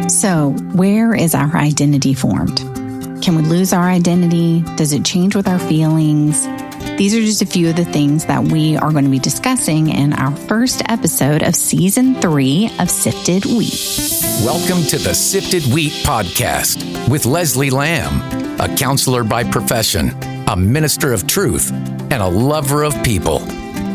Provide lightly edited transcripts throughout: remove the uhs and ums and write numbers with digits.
So, where is our identity formed? Can we lose our identity? Does it change with our feelings? These are just a few of the things that we are going to be discussing in our first episode of Season 3 of Sifted Wheat. Welcome to the Sifted Wheat Podcast with Leslie Lamb, a counselor by profession, a minister of truth, and a lover of people.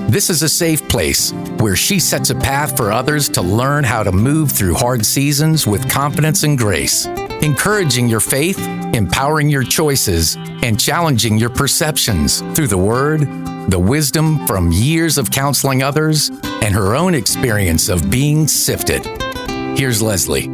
This is a safe place where she sets a path for others to learn how to move through hard seasons with confidence and grace, encouraging your faith, empowering your choices, and challenging your perceptions through the Word, the wisdom from years of counseling others, and her own experience of being sifted. Here's Leslie.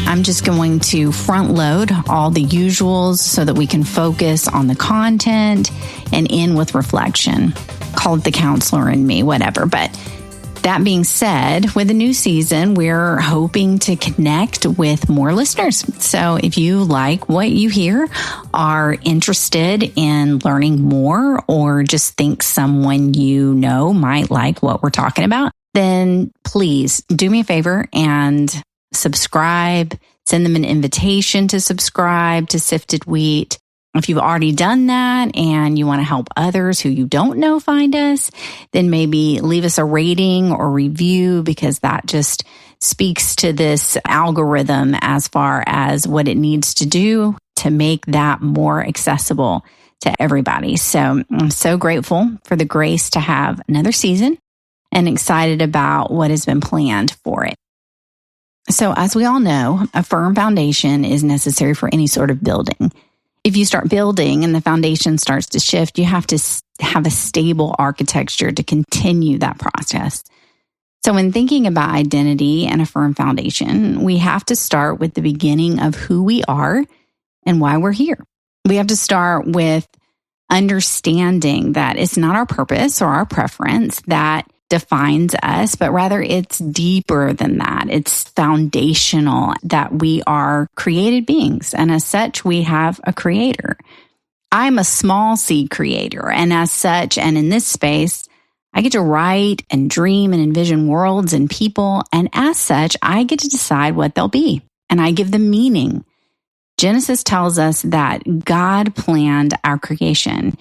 I'm just going to front load all the usuals so that we can focus on the content and end with reflection. Call it the counselor in me, whatever. But that being said, with a new season, we're hoping to connect with more listeners. So if you like what you hear, are interested in learning more, or just think someone you know might like what we're talking about, then please do me a favor and subscribe. Send them an invitation to subscribe to Sifted Wheat. If you've already done that and you want to help others who you don't know find us, then maybe leave us a rating or review, because that just speaks to this algorithm as far as what it needs to do to make that more accessible to everybody. So I'm so grateful for the grace to have another season and excited about what has been planned for it. So as we all know, a firm foundation is necessary for any sort of building. If you start building and the foundation starts to shift, you have to have a stable architecture to continue that process. So when thinking about identity and a firm foundation, we have to start with the beginning of who we are and why we're here. We have to start with understanding that it's not our purpose or our preference that defines us, but rather it's deeper than that. It's foundational that we are created beings, and as such, we have a creator. I'm a small c creator, and as such, and in this space, I get to write and dream and envision worlds and people, and as such, I get to decide what they'll be, and I give them meaning. Genesis tells us that God planned our creation.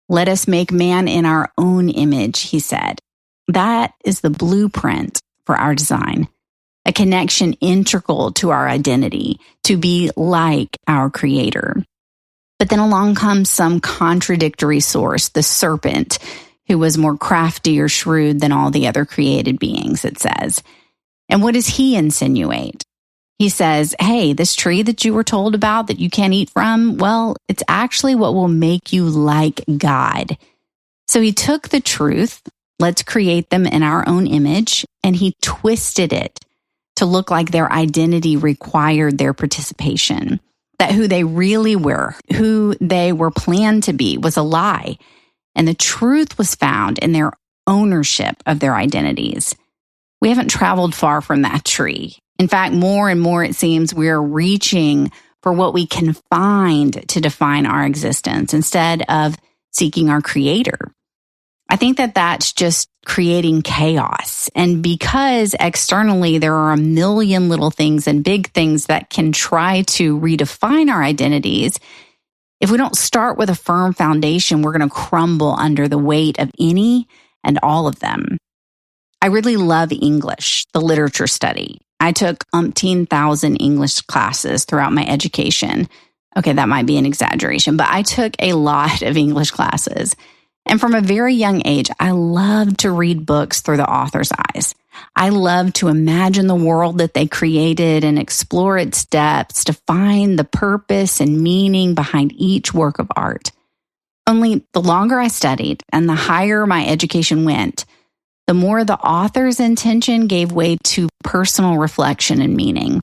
Let us make man in our own image, he said. That is the blueprint for our design, a connection integral to our identity, to be like our creator. But then along comes some contradictory source, the serpent, who was more crafty or shrewd than all the other created beings, it says. And what does he insinuate? He says, hey, this tree that you were told about that you can't eat from, well, it's actually what will make you like God. So he took the truth, let's create them in our own image, and he twisted it to look like their identity required their participation, that who they really were, who they were planned to be, was a lie, and the truth was found in their ownership of their identities. We haven't traveled far from that tree. In fact, more and more it seems we're reaching for what we can find to define our existence instead of seeking our creator. I think that that's just creating chaos. And because externally there are a million little things and big things that can try to redefine our identities, if we don't start with a firm foundation, we're going to crumble under the weight of any and all of them. I really love English, the literature study. I took umpteen thousand English classes throughout my education. Okay, that might be an exaggeration, but I took a lot of English classes. And from a very young age, I loved to read books through the author's eyes. I loved to imagine the world that they created and explore its depths to find the purpose and meaning behind each work of art. Only the longer I studied and the higher my education went, the more the author's intention gave way to personal reflection and meaning.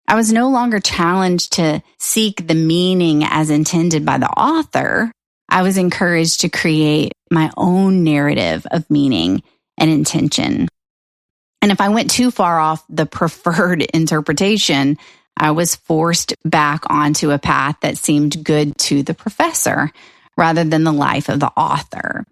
I was no longer challenged to seek the meaning as intended by the author. I was encouraged to create my own narrative of meaning and intention. And if I went too far off the preferred interpretation, I was forced back onto a path that seemed good to the professor rather than the life of the author.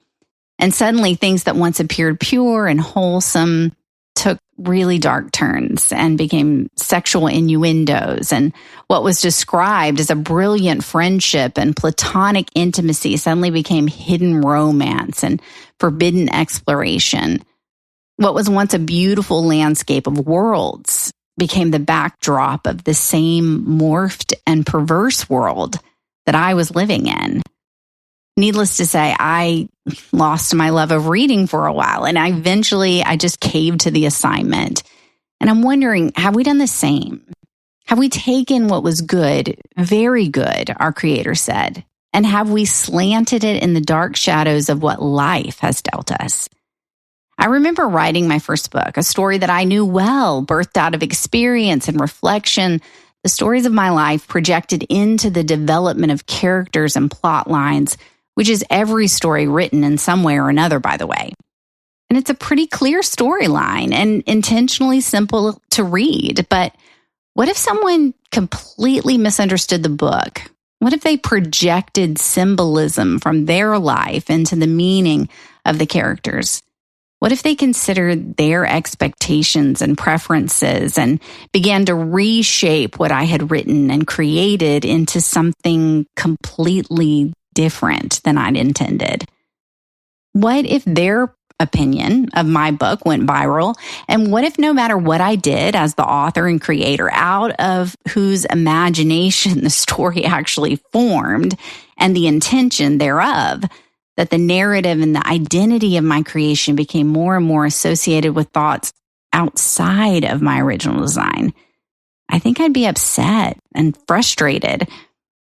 And suddenly things that once appeared pure and wholesome took really dark turns and became sexual innuendos. And what was described as a brilliant friendship and platonic intimacy suddenly became hidden romance and forbidden exploration. What was once a beautiful landscape of worlds became the backdrop of the same morphed and perverse world that I was living in. Needless to say, I lost my love of reading for a while, and I just caved to the assignment. And I'm wondering, have we done the same? Have we taken what was good, very good, our Creator said, and have we slanted it in the dark shadows of what life has dealt us? I remember writing my first book, a story that I knew well, birthed out of experience and reflection. The stories of my life projected into the development of characters and plot lines, which is every story written in some way or another, by the way. And it's a pretty clear storyline and intentionally simple to read. But what if someone completely misunderstood the book? What if they projected symbolism from their life into the meaning of the characters? What if they considered their expectations and preferences and began to reshape what I had written and created into something completely different than I'd intended? What if their opinion of my book went viral? And what if no matter what I did as the author and creator, out of whose imagination the story actually formed and the intention thereof, that the narrative and the identity of my creation became more and more associated with thoughts outside of my original design? I think I'd be upset and frustrated.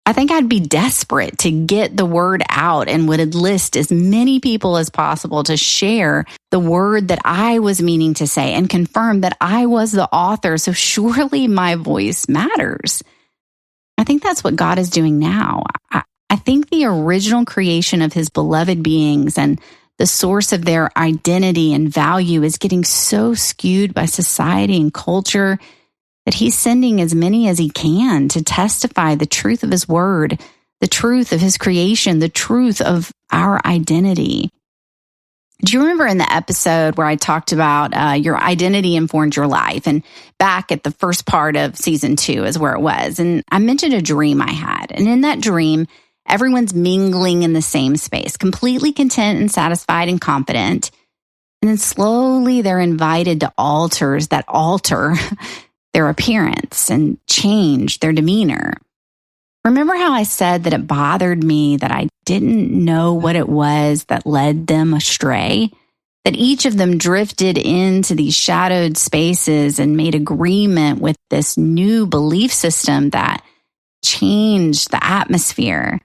I think I'd be desperate to get the word out and would enlist as many people as possible to share the word that I was meaning to say and confirm that I was the author. So surely my voice matters. I think that's what God is doing now. I think the original creation of his beloved beings and the source of their identity and value is getting so skewed by society and culture that he's sending as many as he can to testify the truth of his word, the truth of his creation, the truth of our identity. Do you remember in the episode where I talked about your identity informed your life? And back at the first part of season 2 is where it was. And I mentioned a dream I had. And in that dream, everyone's mingling in the same space, completely content and satisfied and confident. And then slowly they're invited to altars that alter their appearance and change their demeanor. Remember how I said that it bothered me that I didn't know what it was that led them astray? That each of them drifted into these shadowed spaces and made agreement with this new belief system that changed the atmosphere.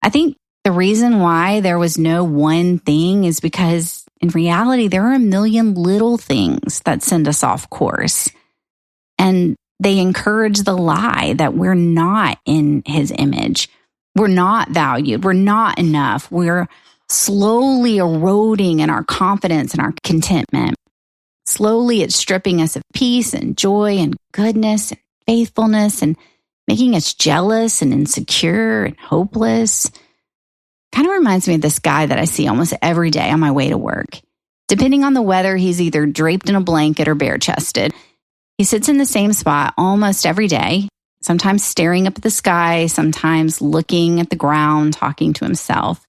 I think the reason why there was no one thing is because in reality, there are a million little things that send us off course. And they encourage the lie that we're not in his image. We're not valued. We're not enough. We're slowly eroding in our confidence and our contentment. Slowly, it's stripping us of peace and joy and goodness and faithfulness and making us jealous and insecure and hopeless. Kind of reminds me of this guy that I see almost every day on my way to work. Depending on the weather, he's either draped in a blanket or bare-chested. He sits in the same spot almost every day, sometimes staring up at the sky, sometimes looking at the ground, talking to himself.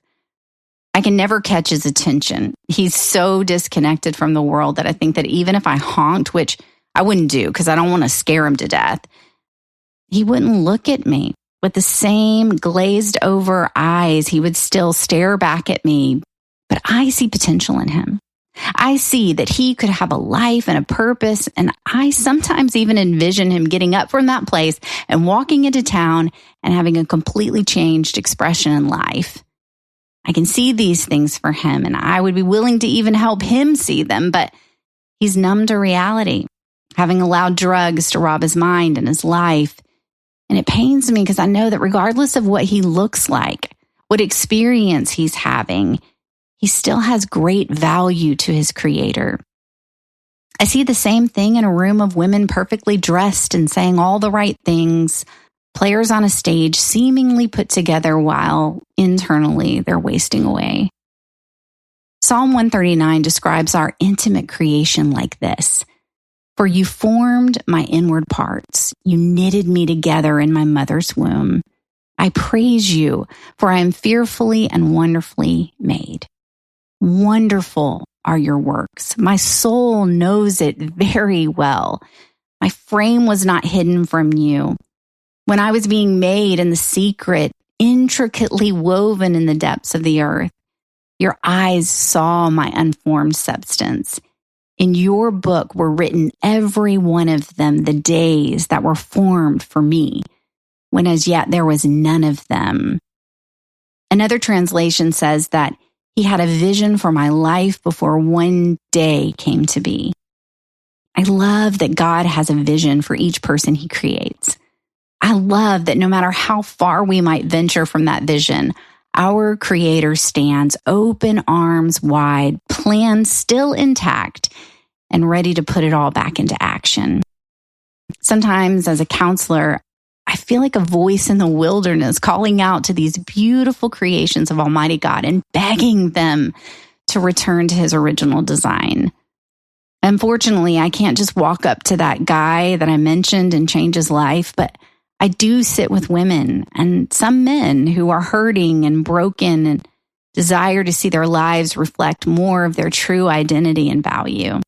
I can never catch his attention. He's so disconnected from the world that I think that even if I honked, which I wouldn't do because I don't want to scare him to death, he wouldn't look at me. With the same glazed over eyes, he would still stare back at me. But I see potential in him. I see that he could have a life and a purpose, and I sometimes even envision him getting up from that place and walking into town and having a completely changed expression in life. I can see these things for him, and I would be willing to even help him see them, but he's numb to reality, having allowed drugs to rob his mind and his life. And it pains me because I know that regardless of what he looks like, what experience he's having, he still has great value to his creator. I see the same thing in a room of women perfectly dressed and saying all the right things, players on a stage seemingly put together while internally they're wasting away. Psalm 139 describes our intimate creation like this. For you formed my inward parts. You knitted me together in my mother's womb. I praise you, for I am fearfully and wonderfully made. Wonderful are your works. My soul knows it very well. My frame was not hidden from you. When I was being made in the secret, intricately woven in the depths of the earth, your eyes saw my unformed substance. In your book were written every one of them, the days that were formed for me, when as yet there was none of them. Another translation says that he had a vision for my life before one day came to be. I love that God has a vision for each person he creates. I love that no matter how far we might venture from that vision, our Creator stands open arms wide, plan still intact, and ready to put it all back into action. Sometimes as a counselor, I feel like a voice in the wilderness calling out to these beautiful creations of Almighty God and begging them to return to his original design. Unfortunately, I can't just walk up to that guy that I mentioned and change his life, but I do sit with women and some men who are hurting and broken and desire to see their lives reflect more of their true identity and value.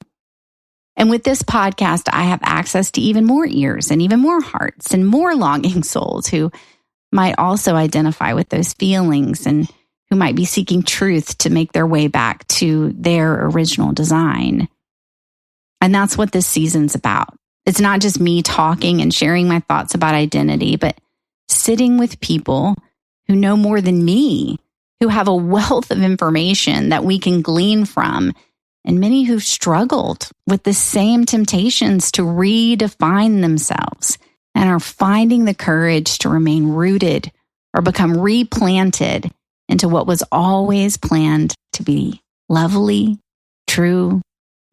And with this podcast, I have access to even more ears and even more hearts and more longing souls who might also identify with those feelings and who might be seeking truth to make their way back to their original design. And that's what this season's about. It's not just me talking and sharing my thoughts about identity, but sitting with people who know more than me, who have a wealth of information that we can glean from, and many who've struggled with the same temptations to redefine themselves and are finding the courage to remain rooted or become replanted into what was always planned to be lovely, true,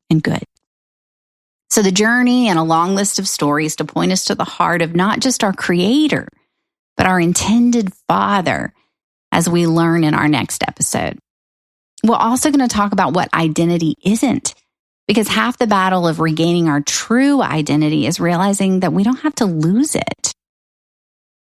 and good. So the journey and a long list of stories to point us to the heart of not just our Creator, but our intended Father, as we learn in our next episode. We're also going to talk about what identity isn't, because half the battle of regaining our true identity is realizing that we don't have to lose it.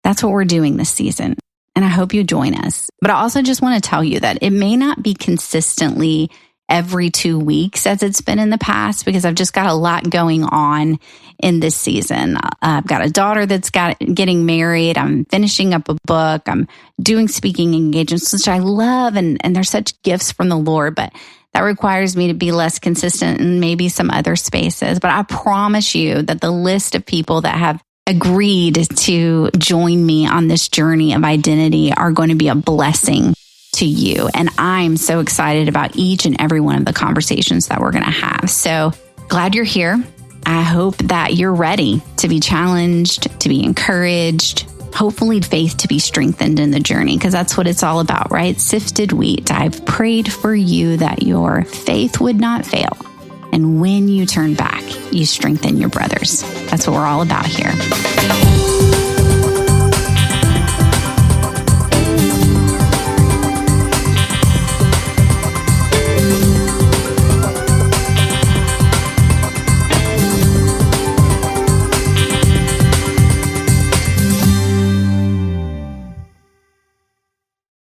That's what we're doing this season, and I hope you join us. But I also just want to tell you that it may not be consistently every 2 weeks as it's been in the past, because I've just got a lot going on in this season. I've got a daughter that's getting married. I'm finishing up a book. I'm doing speaking engagements, which I love. And they're such gifts from the Lord, but that requires me to be less consistent in maybe some other spaces. But I promise you that the list of people that have agreed to join me on this journey of identity are going to be a blessing to you. And I'm so excited about each and every one of the conversations that we're going to have. So glad you're here. I hope that you're ready to be challenged, to be encouraged, hopefully faith to be strengthened in the journey, because that's what it's all about, right? Sifted wheat. I've prayed for you that your faith would not fail. And when you turn back, you strengthen your brothers. That's what we're all about here.